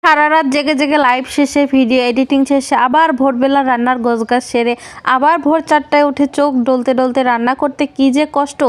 সারা রাত জেগে জেগে লাইভ শেষে ভিডিও এডিটিং শেষে আবার ভোরবেলা রান্নার গোছগাছ সেরে আবার ভোর 4টায় উঠে চোখ ডলতে ডলতে রান্না করতে কি যে কষ্ট।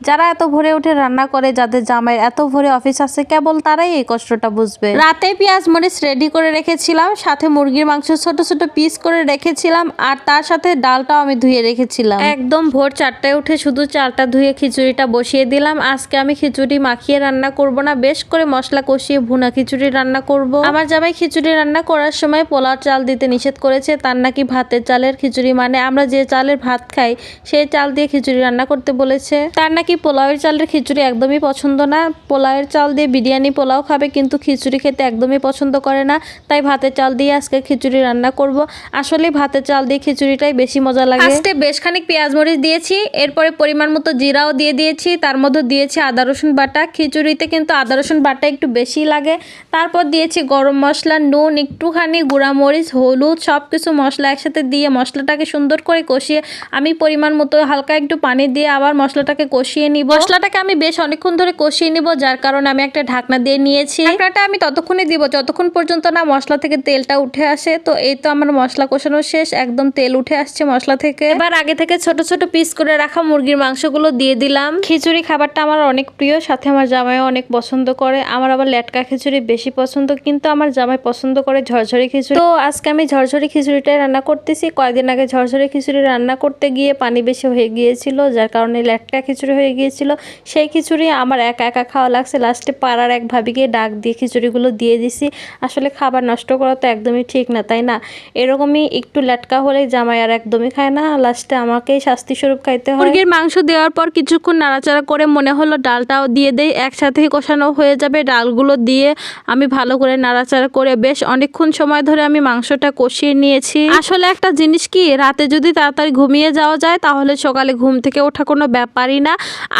যারা এত ভোরে উঠে রান্না করে, যাদের জামাইয়ের এত ভোরে অফিস আছে, কেবল তারাই এই কষ্টটা বুঝবে। রাতে পেঁয়াজ মরিচ রেডি করে রেখেছিলাম, সাথে মুরগির মাংস ছোট ছোট পিস করে রেখেছিলাম, আর তার সাথে ডালটাও আমি ধুয়ে রেখেছিলাম। একদম ভোর 4টায় উঠে শুধু চালটা ধুয়ে খিচুড়িটা বসিয়ে দিলাম। আজকে আমি খিচুড়ি মাখিয়ে রান্না করব না, বেশ করে মশলা কষিয়ে ভুনা খিচুড়ি রান্না করব। আমার জামাই খিচুড়ি রান্না করার সময় পোলাও চাল দিতে নিষেধ করেছে। তার নাকি ভাতের চালের খিচুড়ি, মানে আমরা যে চালের ভাত খাই সেই চাল দিয়ে খিচুড়ি রান্না করতে বলেছে। তার নাকি পোলাওয়ের চালের খিচুড়ি একদমই পছন্দ না। পোলাওয়ের চাল দিয়ে বিরিয়ানি পোলাও খাবে, কিন্তু খিচুড়ি খেতে একদমই পছন্দ করে না। তাই ভাতের চাল দিয়ে আজকে খিচুড়ি রান্না করব। আসলে ভাতের চাল দিয়ে খিচুড়িটাই বেশি মজা লাগে। ফার্স্টে বেশ খানিক পেঁয়াজ মরিচ দিয়েছি, এরপরে পরিমাণ মতো জিরাও দিয়ে দিয়েছি, তার মধ্যে দিয়েছি আদা রসুন বাটা। খিচুড়িতে কিন্তু আদা রসুন বাটা একটু বেশি লাগে। তারপর দিয়েছি গরম মশলা, নুন, একটুখানি গুঁড়া মরিচ, হলুদ, সব কিছু মশলা একসাথে দিয়ে মশলাটাকে সুন্দর করে কষিয়ে আমি পরিমাণ মতো হালকা একটু পানি দিয়ে আবার মশলাটাকে কষিয়ে নিব। মশলাটাকে আমি বেশ অনেকক্ষণ ধরে কষিয়ে নিব, যার কারণে আমি একটা ঢাকনা দিয়ে নিয়েছি। ঢাকনাটা আমি ততক্ষণই দিব যতক্ষণ পর্যন্ত না মশলা থেকে তেলটা উঠে আসে। তো এই তো আমার মশলা কষানো শেষ, একদম তেল উঠে আসছে মশলা থেকে। এবার আগে থেকে ছোট ছোট পিস করে রাখা মুরগির মাংসগুলো দিয়ে দিলাম। খিচুড়ি খাবারটা আমার অনেক প্রিয়, সাথে আমার জামাইও অনেক পছন্দ করে। আমার আবার লেটকা খিচুড়ি বেশি পছন্দ, কিন্তু আমার জামাই পছন্দ করে ঝরঝরে খিচুড়ি। তো আজকে আমি ঝরঝরে খিচুড়িটাই রান্না করতেছি। কয়েকদিন আগে ঝরঝরে খিচুড়ি রান্না করতে গিয়ে পানি বেশি হয়ে গিয়েছিল, যার কারণে লেটকা খিচুড়ি হয়ে গিয়েছিল। সেই খিচুড়ি আমার একা একা খাওয়া লাগছে। লাস্টে পাড়ার এক ভাবিকে ডাক দিয়ে খিচুড়িগুলো দিয়ে দিছি। আসলে খাবার নষ্ট করা তো একদমই ঠিক না, তাই না? এরকমই একটু লেটকা হলেই জামাই আর একদমই খায় না, লাস্টে আমাকেই শাস্তি স্বরূপ খাইতে হয়। মুরগির মাংস দেওয়ার পর কিছুক্ষণ নাড়াচাড়া করে মনে হলো ডালটাও দিয়ে দেই, একসাথেই কষানো হয়ে যাবে। ডালগুলো দিয়ে আমি ভালো করে নাড়াচাড়া করে বেশ অনেকক্ষণ সময় ধরে আমি মাংসটা কষিয়ে নিয়েছি। আসলে একটা জিনিস কি, রাতে যদি তাড়াতাড়ি ঘুমিয়ে যাওয়া যায় তাহলে সকালে ঘুম থেকে ওঠা কোনো ব্যাপারই না।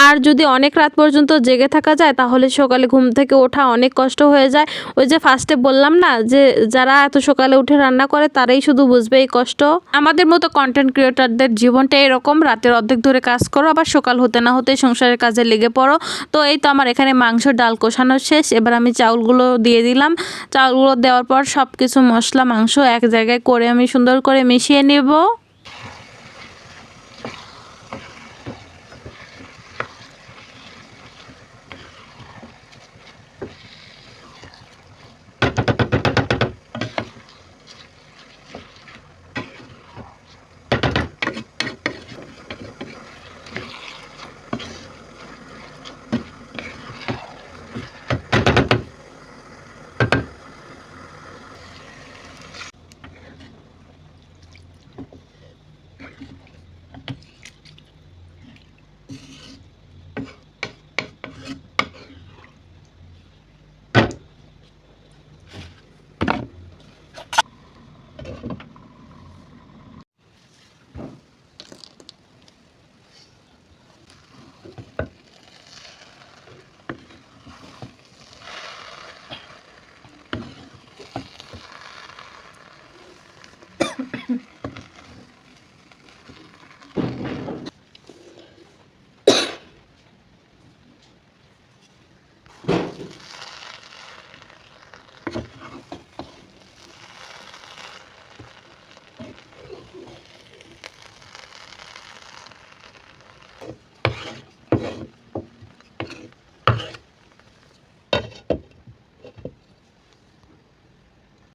আর যদি অনেক রাত পর্যন্ত জেগে থাকা যায় তাহলে সকালে ঘুম থেকে ওঠা অনেক কষ্ট হয়ে যায়। ওই যে ফার্স্টে বললাম না, যে যারা এত সকালে উঠে রান্না করে তারাই শুধু বুঝবে এই কষ্ট। আমাদের মতো কন্টেন্ট ক্রিয়েটরদের জীবনটা এরকম, রাতের অর্ধেক ধরে কাজ করো, আবার সকাল হতে না হতে সংসারের কাজে লেগে পড়ো। তো এই তো আমার এখানে মাংস ডাল কষানো শেষ। এবার আমি চাউলগুলো দিয়ে দিলাম। চাউলগুলো দেওয়ার পর সব কিছু মশলা মাংস এক জায়গায় করে আমি সুন্দর করে মিশিয়ে নেব।